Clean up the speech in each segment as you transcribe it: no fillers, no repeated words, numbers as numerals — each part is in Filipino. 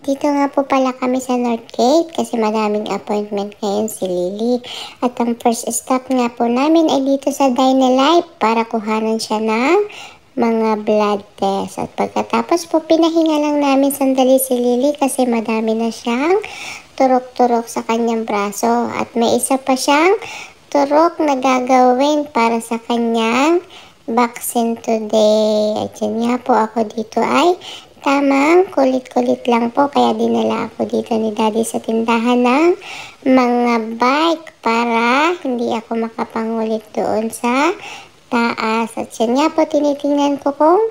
Dito nga po pala kami sa Northgate kasi madaming appointment ngayon si Lily. At ang first stop nga po namin ay dito sa Dynalife para kuhanan siya ng mga blood test. At pagkatapos po pinahinga lang namin sandali si Lily kasi madami na siyang turok-turok sa kanyang braso. At may isa pa siyang turok na gagawin para sa kanyang vaccine today. At yan nga po ako dito ay tamang kulit-kulit lang po kaya dinala ako dito ni Daddy sa tindahan ng mga bike para hindi ako makapangulit doon sa taas. At yan nga po tinitingnan ko kung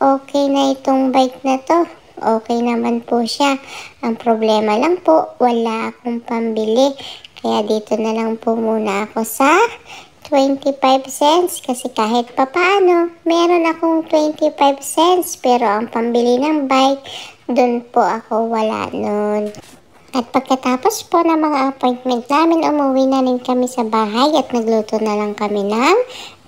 okay na itong bike na to. Okay naman po siya. Ang problema lang po, wala akong pambili. Kaya dito na lang po muna ako sa 25 cents kasi kahit papaano meron akong 25 cents pero ang pambili ng bike doon po ako wala nun. At pagkatapos po ng mga appointment namin, umuwi na rin kami sa bahay at nagluto na lang kami ng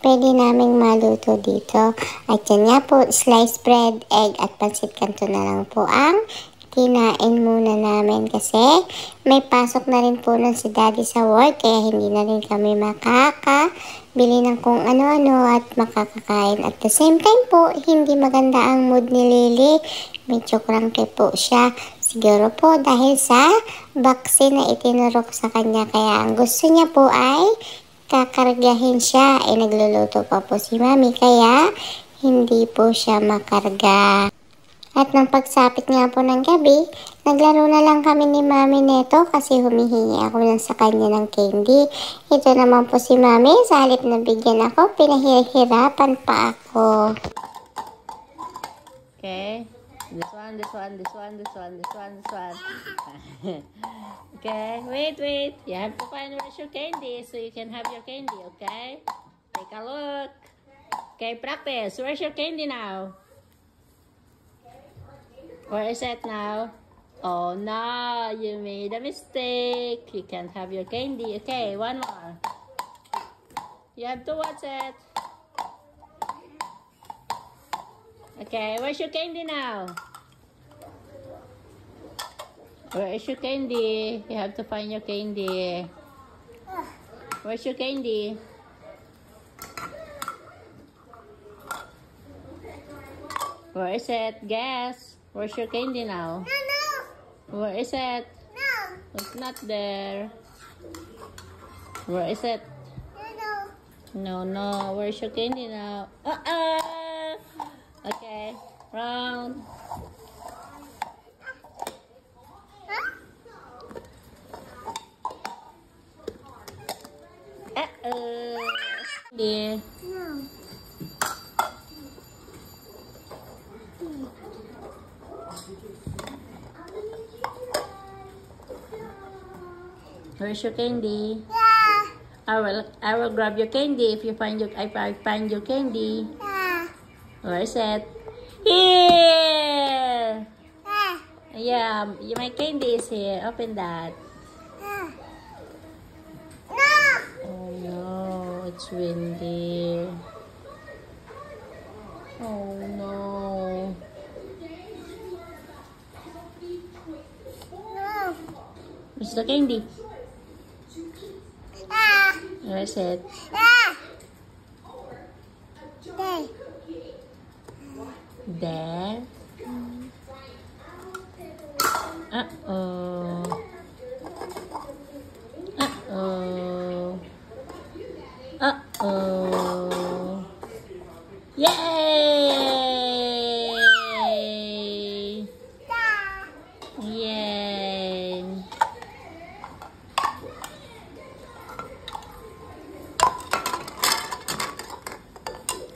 pwede naming maluto dito. At yan nga po, sliced bread, egg at pancit canton na lang po ang kinain muna namin kasi may pasok na rin po nun si Daddy sa work kaya hindi na rin kami makakabili ng kung ano-ano at makakakain. At the same time po, hindi maganda ang mood ni Lily. Medyo cranky po siya. Siguro po dahil sa vaccine na itinurok sa kanya kaya ang gusto niya po ay kakargahin siya. Nagluluto pa po si Mami kaya hindi po siya makarga. At nang pagsapit nga po ng gabi, naglaro na lang kami ni Mami neto kasi humihingi ako lang sa kanya ng candy. Ito naman po si Mami, sa halip na bigyan ako, pinahihirapan pa ako. Okay, this one. Okay, wait. You have to find where's your candy so you can have your candy, okay? Take a look. Okay, practice. Where's your candy now? Where is it now? Oh no, you made a mistake. You can't have your candy. Okay, one more. You have to watch it. Okay, where's your candy now? Where is your candy? You have to find your candy. Where's your candy? Where is it? Guess. Where's your candy now? No. Where is it? No. It's not there. Where is it? No. Where's your candy now? Okay. Round. Candy. Where's your candy? Yeah. I will grab your candy if I find your candy. Yeah. Where is it? Here. Yeah. Yeah, my candy is here. Open that. Yeah. No. Oh no, it's windy. Oh no. No. Where's the candy? Yeah. Where is it? Yeah. There. There. Uh-oh. Uh-oh. Uh-oh. Yay! Yay!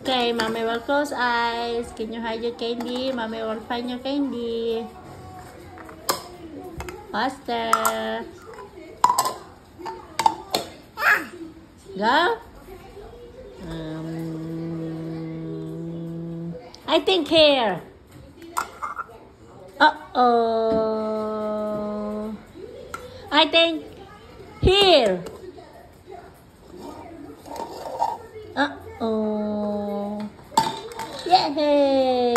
Okay, Mommy will close eyes. Can you hide your candy? Mommy will find your candy. Faster. Go. I think here. Uh-oh. I think here. Uh-oh. Yay!